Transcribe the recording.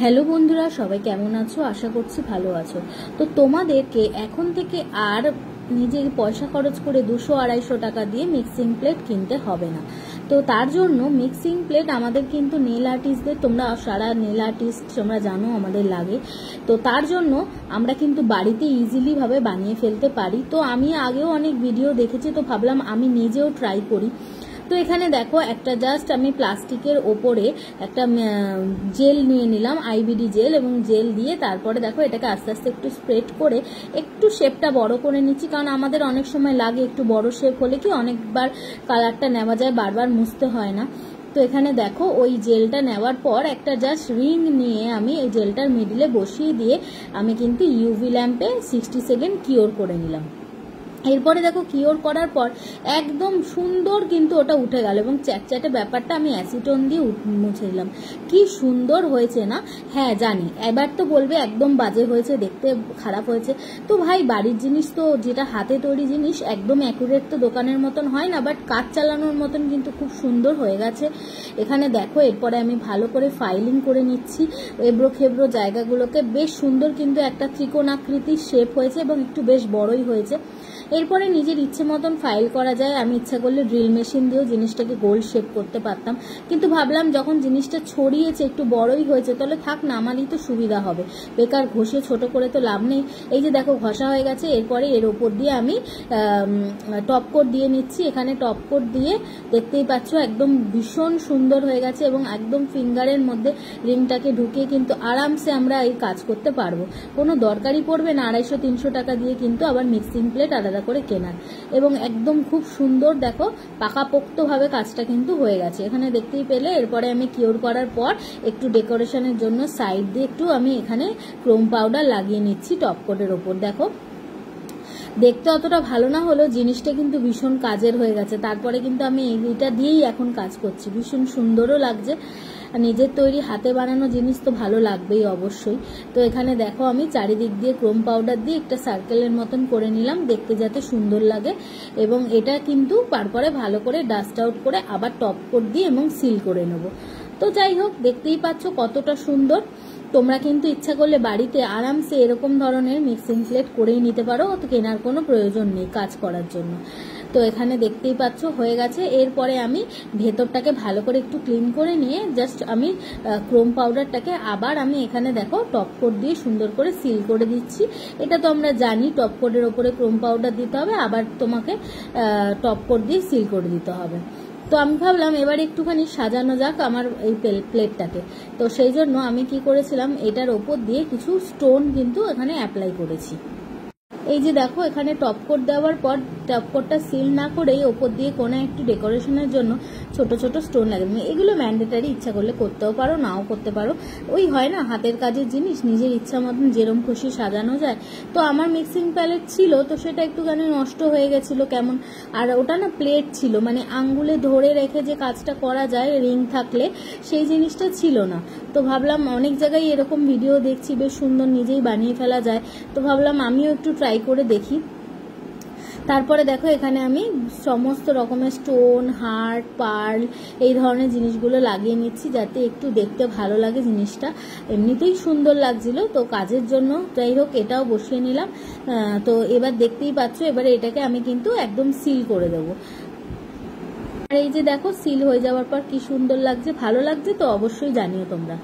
Hello বন্ধুরা, সবাই কেমন আছো? আশা করছি ভালো আছো। তো তোমাদেরকে এখন থেকে আর নিজের পয়সা খরচ করে 200-250 টাকা দিয়ে মিক্সিং প্লেট কিনতে হবে না। তো তার জন্য মিক্সিং প্লেট আমাদের কিন্তু নেল আর্টিস্টদের, তোমরা সারা নেল আর্টিস্ট তোমরা জানো আমাদের লাগে। তো তার জন্য আমরা কিন্তু বাড়িতে ইজিলি ভাবে বানিয়ে ফেলতে পারি। তো আমি আগেও অনেক ভিডিও দেখেছি, তো ভাবলাম আমি নিজেও ট্রাই করি। তো এখানে দেখো একটা জাস্ট আমি প্লাস্টিকের ওপরে একটা জেল নিয়ে নিলাম, আইবিডি জেল, এবং জেল দিয়ে তারপরে দেখো এটাকে আস্তে আস্তে একটু স্প্রেড করে একটু শেপটা বড় করে নিচ্ছি, কারণ আমাদের অনেক সময় লাগে একটু বড় শেপ হলে কি অনেকবার কালারটা নেওয়া যায়, বারবার মুছতে হয় না। তো এখানে দেখো ওই জেলটা নেওয়ার পর একটা জাস্ট রিং নিয়ে আমি এই জেলটার মিডিলে বসিয়ে দিয়ে আমি কিন্তু ইউভি ল্যাম্পে 60 সেকেন্ড কিওর করে নিলাম। এরপরে দেখো কিওর করার পর একদম সুন্দর কিন্তু ওটা উঠে গেল, এবং চ্যাটচ্যাটে ব্যাপারটা আমি অ্যাসিটন দিয়ে মুছে দিলাম। কি সুন্দর হয়েছে না? হ্যাঁ জানি, এবার তো বলবে একদম বাজে হয়েছে, দেখতে খারাপ হয়েছে। তো ভাই, বাড়ির জিনিস তো, যেটা হাতে তৈরি জিনিস একদম অ্যাকুরেট তো দোকানের মতন হয় না, বাট কাজ চালানোর মতন কিন্তু খুব সুন্দর হয়ে গেছে। এখানে দেখো এরপরে আমি ভালো করে ফাইলিং করে নিচ্ছি এবড়ো খেবড়ো জায়গাগুলোকে। বেশ সুন্দর কিন্তু একটা ত্রিকোণাকৃতির শেপ হয়েছে এবং একটু বেশ বড়ই হয়েছে। এরপরে নিজের ইচ্ছে মতন ফাইল করা যায়। আমি ইচ্ছা করলে ড্রিল মেশিন দিয়েও জিনিসটাকে গোল শেপ করতে পারতাম, কিন্তু ভাবলাম যখন জিনিসটা ছড়িয়েছে একটু বড়ই হয়েছে, তাহলে থাক না, আমারই তো সুবিধা হবে, বেকার ঘষে ছোট করে তো লাভ নেই। এই যে দেখো ঘষা হয়ে গেছে। এরপরে এর ওপর দিয়ে আমি টপ কোট দিয়ে নিচ্ছি। এখানে টপ কোট দিয়ে দেখতেই পাচ্ছ একদম ভীষণ সুন্দর হয়ে গেছে, এবং একদম ফিঙ্গারের মধ্যে রিংটাকে ঢুকিয়ে কিন্তু আরামসে আমরা এই কাজ করতে পারবো। কোনো দরকারই পড়বে না 250-300 টাকা দিয়ে কিন্তু আবার মিক্সিং প্লেট আলাদা করে কেনার। এবং একদম খুব সুন্দর দেখো পাকাপোক্তভাবে কাজটা কিন্তু হয়ে গেছে, এখানে দেখতেই পেলে। এরপরে আমি কিওর করার পর একটু ডেকোরেশনের জন্য সাইড দিয়ে একটু আমি এখানে ক্রোম পাউডার লাগিয়ে নিচ্ছি টপ কোটের ওপর। দেখো দেখতে অতটা ভালো না হলেও জিনিসটা কিন্তু ভীষণ কাজের হয়ে গেছে। তারপরে কিন্তু আমি এইটা দিয়েই এখন কাজ করছি, ভীষণ সুন্দরও লাগছে। নিজের তৈরি হাতে বানানো জিনিস তো ভালো লাগবেই অবশ্যই। তো এখানে দেখো আমি চারিদিক দিয়ে ক্রোম পাউডার দিয়ে একটা সার্কেলের মতন করে নিলাম, দেখতে যাতে সুন্দর লাগে। এবং এটা কিন্তু তারপরে ভালো করে ডাস্ট আউট করে আবার টপ কোট দিয়ে এবং সিল করে নেব। তো যাই হোক, দেখতেই পাচ্ছ কতটা সুন্দর। তোমরা কিন্তু ইচ্ছা করলে বাড়িতে আরামসে এরকম ধরনের মিক্সিং প্লেট করেই নিতে পারো, তো কেনার কোনো প্রয়োজন নেই কাজ করার জন্য। তো এখানে দেখতেই পাচ্ছ হয়ে গেছে। এরপরে আমি ভেতরটাকে ভালো করে একটু ক্লিন করে নিয়ে জাস্ট আমি ক্রোম পাউডারটাকে আবার আমি এখানে দেখো টপ কোট দিয়ে সুন্দর করে সিল করে দিচ্ছি। এটা তো আমরা জানি টপ কোটের ওপরে ক্রোম পাউডার দিতে হবে, আবার তোমাকে টপ কোট দিয়ে সিল করে দিতে হবে। তো আমি ভাবলাম এবার একটুখানি সাজানো যাক আমার এই প্লেটটাকে। তো সেই জন্য আমি কি করেছিলাম, এটার ওপর দিয়ে কিছু স্টোন কিন্তু এখানে অ্যাপ্লাই করেছি। এই যে দেখো এখানে টপ কোট দেওয়ার পর টপ কোটটা সিল না করেই ওপর দিয়ে কোনো একটু ডেকোরেশনের জন্য ছোট ছোট স্টোন লাগে। এগুলো ম্যান্ডেটারি, ইচ্ছা করলে করতেও পারো, নাও করতে পারো। ওই হয় না হাতের কাজের জিনিস, নিজের ইচ্ছা মতন যেরকম খুশি সাজানো যায়। তো আমার মিক্সিং প্যালেট ছিল, তো সেটা একটুখানি নষ্ট হয়ে গেছিলো কেমন। আর ওটা না প্লেট ছিল, মানে আঙ্গুলে ধরে রেখে যে কাজটা করা যায় রিং থাকলে, সেই জিনিসটা ছিল না। তো ভাবলাম অনেক জায়গায় এরকম ভিডিও দেখছি বেশ সুন্দর নিজেই বানিয়ে ফেলা যায়, তো ভাবলাম আমিও একটু ট্রাই করে দেখি। তারপরে দেখো এখানে আমি সমস্ত রকমের স্টোন, হার্ট, পার্ল এই ধরনের জিনিসগুলো লাগিয়ে নিচ্ছি, যাতে একটু দেখতে ভালো লাগে জিনিসটা। এমনিতেই সুন্দর লাগছিল তো কাজের জন্য, যাই হোক এটাও বসিয়ে নিলাম। তো এবার দেখতেই পাচ্ছ, এবারে এটাকে আমি কিন্তু একদম সিল করে দেবো। আর এই যে দেখো সিল হয়ে যাওয়ার পর কি সুন্দর লাগছে, ভালো লাগছে তো অবশ্যই জানিও তোমরা।